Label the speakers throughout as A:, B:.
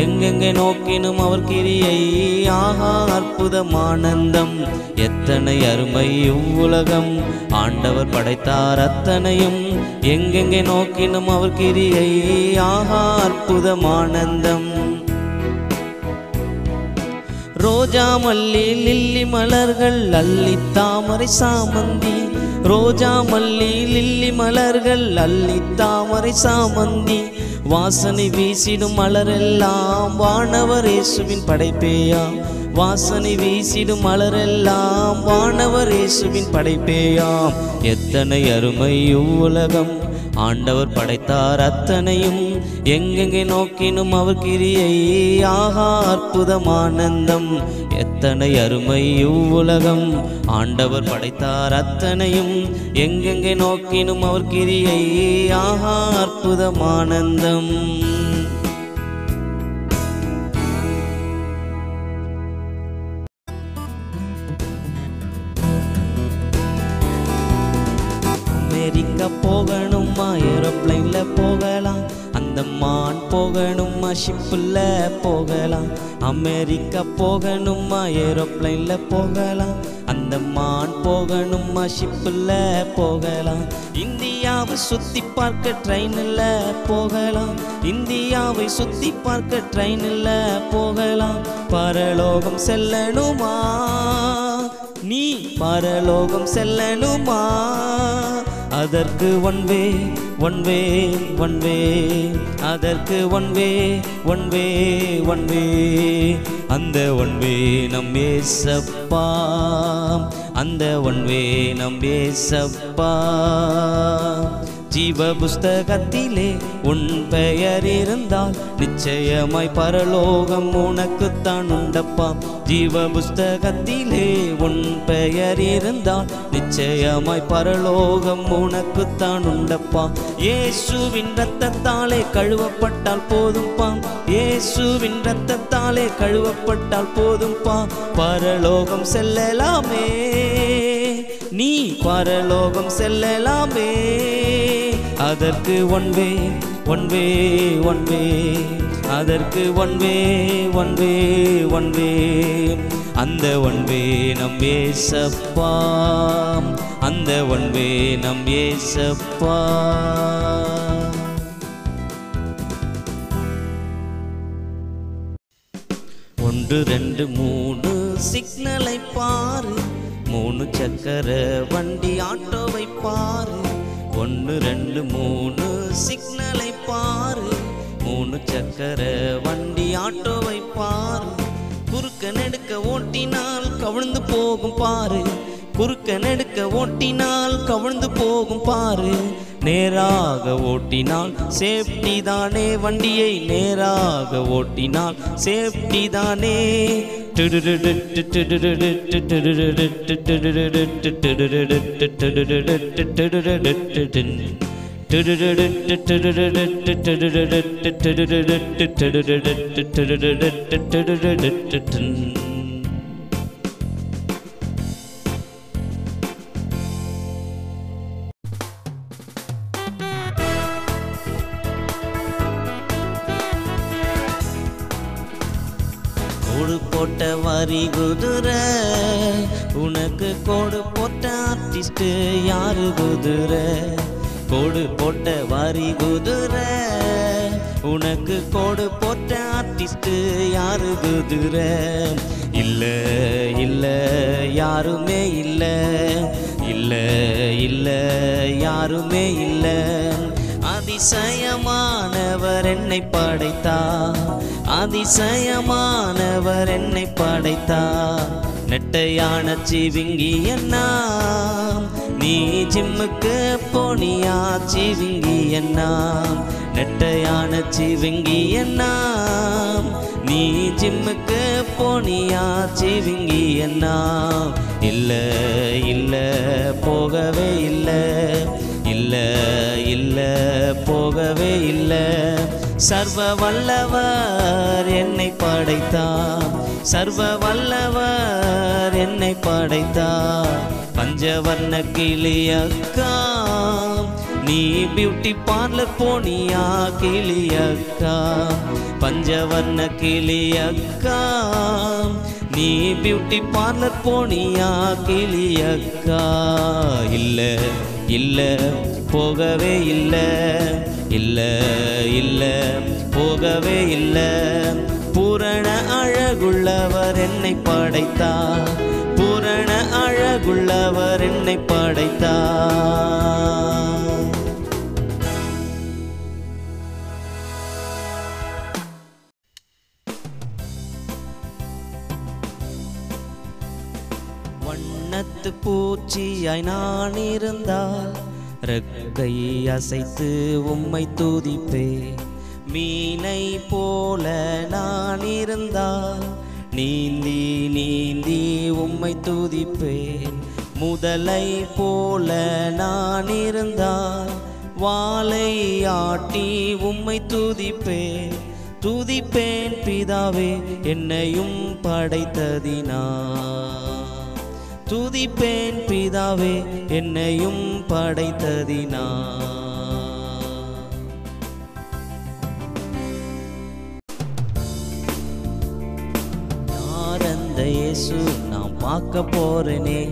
A: எங்கெங்கே நோக்கினும் அவர் கிரியை. ஆஹா அற்புதமானந்தம், எத்தனை அருமை இவ்வுலகம், ஆண்டவர் படைத்தார் அத்தனையும். எங்கெங்கே நோக்கினும் அவர் கிரியை. ஆஹா அற்புதமானந்தம். ரோஜா மல்லி லில்லி மலர்கள் அல்லி தாமரை சாமந்தி. ரோஜா மல்லி லில்லி மலர்கள் அல்லி தாமரை சாமந்தி. வாசனை வீசிடும் மலரெல்லாம் வானவர் இயேசுவின் படைப்பேயாம். வாசனை வீசிடும் மலரெல்லாம் வானவர் இயேசுவின் படைப்பேயாம். எத்தனை அருமை இவ்வுலகம், ஆண்டவர் படைத்தார் அத்தனையும். எங்கெங்கே நோக்கினும் அவர் கிரியை. ஆஹா அற்புதமானந்தம், எத்தனை அருமை இவ்வுலகம், ஆண்டவர் படைத்தார் அத்தனையும். எங்கெங்கே நோக்கினும் அவர் கிரியை. ஆஹா அற்புதமானந்தம். அமெரிக்கா போகணுமா ஏரோப்ளைன்ல போகலாம், அந்தமான் போகணுமா ஷிப்பில் போகலாம். அமெரிக்கா போகணுமா ஏரோப்ளைன்ல போகலாம், அந்தமான் போகணுமா ஷிப்பில் போகலாம். இந்தியாவை சுற்றி பார்க்க ட்ரெயினில் போகலாம், இந்தியாவை சுற்றி பார்க்க ட்ரெயினில் போகலாம். பரலோகம் செல்லணுமா நீ, பரலோகம் செல்லணுமா, அதற்கு one way one way one way, அதற்கு one way one way one way. அந்த ஒன் வே நம் ஏசப்பா, அந்த ஒன் வே நம் ஏசப்பா. ஜீவ புஸ்தகத்திலே உன் பெயர் இருந்தால் நிச்சயமாய் பரலோகம் உனக்குத்தான் உண்டப்பா. ஜீவ புஸ்தகத்திலே உன் பெயர் இருந்தால் நிச்சயமாய் பரலோகம் உனக்குத்தான் உண்டப்பா. இயேசுவின் இரத்தத்தாலே கழுவப்பட்டால் போதும்பா, இயேசுவின் இரத்தத்தாலே கழுவப்பட்டால் போதும்பா. பரலோகம் செல்லலாமே நீ, பரலோகம் செல்லலாமே. அதற்கு one way one way one way, அதற்கு one way one way one way. அந்த ஒன் வே நம் ஏசப்பா, அந்த ஒன் வே நம் ஏசப்பா. ஒன்று ரெண்டு மூணு சிக்னலை பாரு, மூணு சக்கர வண்டி ஆட்டோவை பாரு. ஒன்று ரெண்டு மூணு சிக்னலை பாரு, மூணு சக்கர வண்டி ஆட்டோவை பாரு. குறுக்க நெடுக்க ஓட்டினால் கவிழ்ந்து போகும் பாரு, குறுக்க நெடுக்க ஓட்டினால் கவிழ்ந்து போகும் பாரு. நேராக ஓட்டினால் சேஃப்டி தானே, வண்டியை நேராக ஓட்டினால் சேஃப்டி தானே. கோடு போட்ட வரி குதிரை, உனக்கு கோடு போட்ட ஆர்டிஸ்ட் யாரு குதிரை? கோடு போட்ட வரி குதிரை, உனக்கு கோடு போட்ட ஆர்டிஸ்ட் யாரு குதிரை? இல்ல இல்ல யாருமே இல்ல, இல்ல இல்ல யாருமே இல்ல. அதிசயமானவர் என்னை படைத்தார், அதிசயமானவர் என்னை படைத்தார். நெட்டையான சிவிங்கி என்ன, நீ ஜிம்முக்கு போனியா சிவிங்கி என்ன? நெட்டையான சிவிங்கி என்ன, நீ ஜிம்முக்கு போனியா சிவிங்கி என்ன? இல்ல இல்ல போகவே இல்லை, இல்ல இல்ல போகவே இல்லை. சர்வ வல்லவர் என்னை படைத்தார், சர்வ வல்லவர் என்னை படைத்தார். பஞ்சவர்ண கிளியக்கா நீ பியூட்டி பார்லர் போனியா கிளியக்கா, பஞ்சவர்ண கிளியக்கா. நீ பியூட்டி பார்லர் போனியா கிளியக்கா. இல்ல இல்ல போகவே இல்ல, இல்ல இல்ல போகவே இல்ல. பூரண அழகுள்ளவர் என்னை படைத்தார், பூரண அழகுள்ளவர் என்னை படைத்தார். வண்ணத்து பூச்சியாய் நான் இருந்தால் ரெக்கை அசைத்து உம்மை துதிப்பே. மீனை போல நான் இருந்தால் நீந்தி நீந்தி உம்மை துதிப்பே. முதலை போல நான் இருந்தால் வாளை ஆட்டி உம்மை துதிப்பே. துதிப்பேன் பிதாவே என்னையும் படைத்ததினா, துதிப்பேன் பிதாவே என்னையும் படைத்ததினா. யார் அந்த இயேசு நான் பார்க்க போறேனே,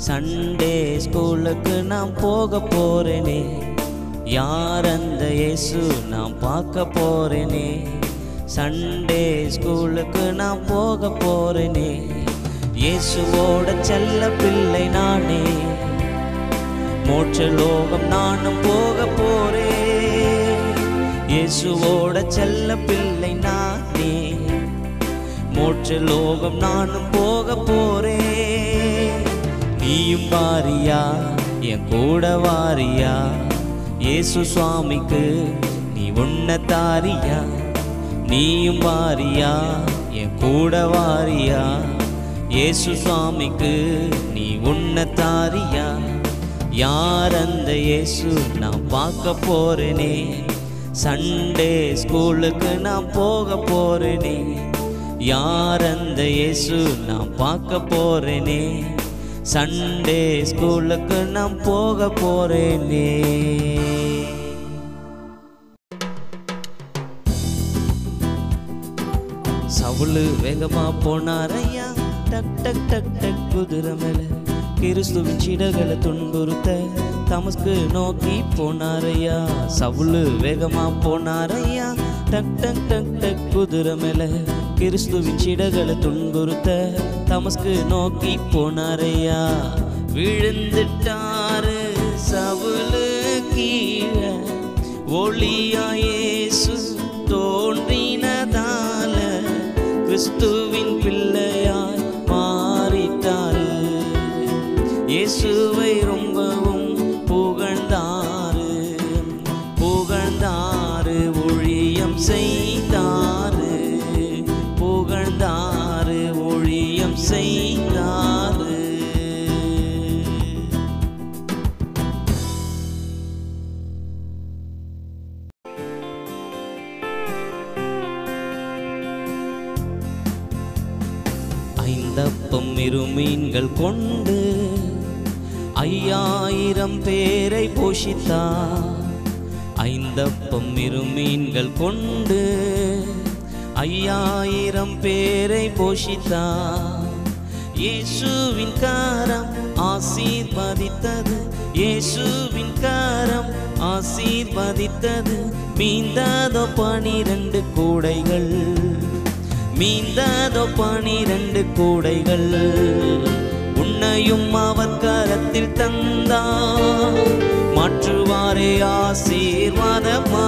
A: சண்டே ஸ்கூலுக்கு நான் போக போறேனே. யார் அந்த இயேசு நான் பார்க்க போறேனே, சண்டே ஸ்கூலுக்கு நான் போக போறேனே. இயேசுவோட செல்ல பிள்ளை நானே, மோட்ச லோகம் நானும் போக போறேன். இயேசுவோட செல்ல பிள்ளை நானே, மோட்ச லோகம் நானும் போக போறேன். நீயும் வாரியா என் கூட வாரியா, இயேசு சுவாமிக்கு நீ உன்ன தாரியா. நீயும் வாரியா என் கூட வாரியா, இயேசு சுவாமிக்கு நீ உன்ன தாரியா. யார் அந்த இயேசு நான் பார்க்க போறேனே, சண்டே ஸ்கூலுக்கு நான் போக போறேனே. யார் அந்த இயேசு நான் பார்க்க போறேனே, சண்டே ஸ்கூலுக்கு நான் போக போறேனே. சவுலு வேகமா போனாரையா, டக் டக் டக் டக் குதிரை மேல கிறிஸ்துவின் சீடர்களை துன்புறுத்த தமஸ்கு நோக்கி போனாரையா. சவுலு வேகமா போனாரையா, டக் டக் டக் டக் குதிரை மேல கிறிஸ்துவின் சீடர்களை துன்புறுத்த தமஸ்கு நோக்கி போனாரையா. விழுந்துட்டாரு சவுலு கீழே, ஒளியா இயேசு தோன்றினதால கிறிஸ்துவின் பிள்ளையாய் மாறிட்டாரு. இயேசுவை ரொம்பவும் புகழ்ந்தாரு, புகழ்ந்தாரு ஊழியம் செய்தாரு, புகழ்ந்தாரு ஊழியம் செய்தாரு. ஐந்தப்பம் இருமீன்கள் கொண்டு 5000 பேரை போஷித்தார். ஐந்தப்பம் இருமீன்கள் கொண்டு 5000 பேரை போஷித்தார். இயேசுவின் கரம் ஆசீர்வதித்தது, இயேசுவின் கரம் ஆசீர்வதித்தது. மீந்ததோ 12 கூடைகள், மீந்ததோ 12 கூடைகள். உன்னையும் அவர் கரத்தில் தந்தார், மாற்றுவாரே ஆசீர்வாதமா.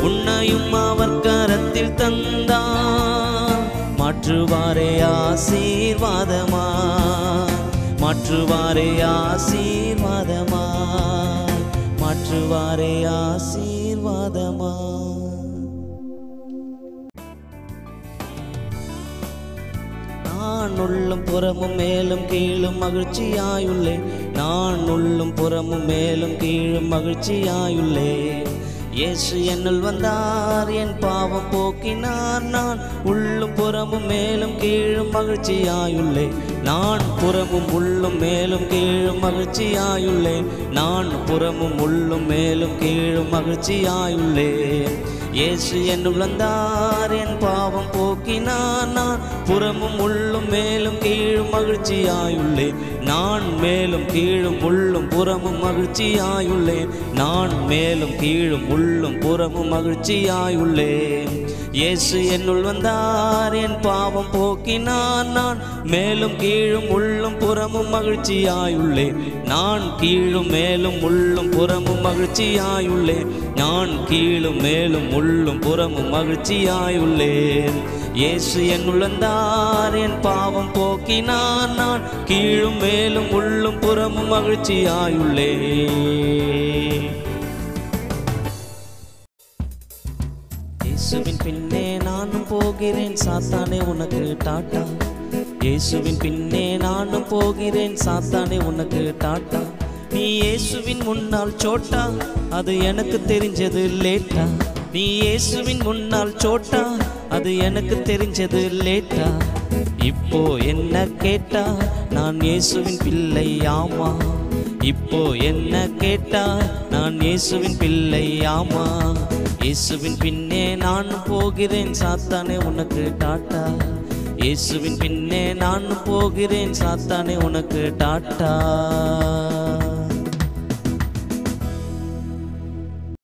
A: உன்னையும் அவர் கரத்தில் தந்தார், மாற்றுவாரே ஆசீர்வாதமா, மாற்றுவாரே ஆசீர்வாதமா, மாற்றுவாரே ஆசீர்வாதமா. நான் உள்ளும் புறமும் மேலும் கீழும் மகிழ்ச்சியாயுள்ளே, நான் உள்ளும் புறமும் மேலும் கீழும் மகிழ்ச்சியாயுள்ளே. இயேசு என்னுள் வந்தார், என் பாவம் போக்கினார். நான் உள்ளும் புறமும் மேலும் கீழும் மகிழ்ச்சியாயுள்ளேன். நான் புறமும் உள்ளும் மேலும் கீழும் மகிழ்ச்சியாயுள்ளேன். நான் புறமும் உள்ளும் மேலும் கீழும் மகிழ்ச்சியாயுள்ளேன். இயேசு என்னுள் வந்தார், என் பாவம் போக்கினார். நான் புறமும் உள்ளும் மேலும் கீழும் மகிழ்ச்சியாயுள்ளேன். நான் மேலும் கீழும் உள்ளும் புறமும் மகிழ்ச்சியாயுள்ளேன். நான் மேலும் கீழும் உள்ளும் புறமும் மகிழ்ச்சியாயுள்ளேன். இயேசு என்னுள் வந்தார், என் பாவம் போக்கினார். நான் மேலும் கீழும் உள்ளும் புறமும் மகிழ்ச்சியாயுள்ளேன். நான் கீழும் மேலும் உள்ளும் புறமும் மகிழ்ச்சியாயுள்ளேன். நான் கீழும் மேலும் உள்ளும் புறமும் மகிழ்ச்சியாயுள்ளேன். இயேசு என்னுள் வந்தார், என் பாவம் போக்கினார். நான் கீழும் மேலும் உள்ளும் புறமும் மகிழ்ச்சியாயுள்ளேன். இயேசுவின் பின்னே நானும் போகிறேன், சாத்தானே உனக்கு டாட்டா. இயேசுவின் பின்னே நானும் போகிறேன், சாத்தானே உனக்கு டாட்டா. நீ இயேசுவின் முன்னால் சோட்டா, அது எனக்கு தெரிஞ்சது லேட்டா. நீ இயேசுவின் முன்னால் சோட்டா, அது எனக்கு தெரிஞ்சது லேட்டா. இப்போ என்ன கேட்டா, நான் இயேசுவின் பிள்ளை ஆமா. இப்போ என்ன கேட்டா, நான் இயேசுவின் பிள்ளை ஆமா. இயேசுவின் பின்னே நான் போகிறேன், சாத்தானே உனக்கு டாட்டா. இயேசுவின் பின்னே நான் போகிறேன், சாத்தானே உனக்கு டாட்டா.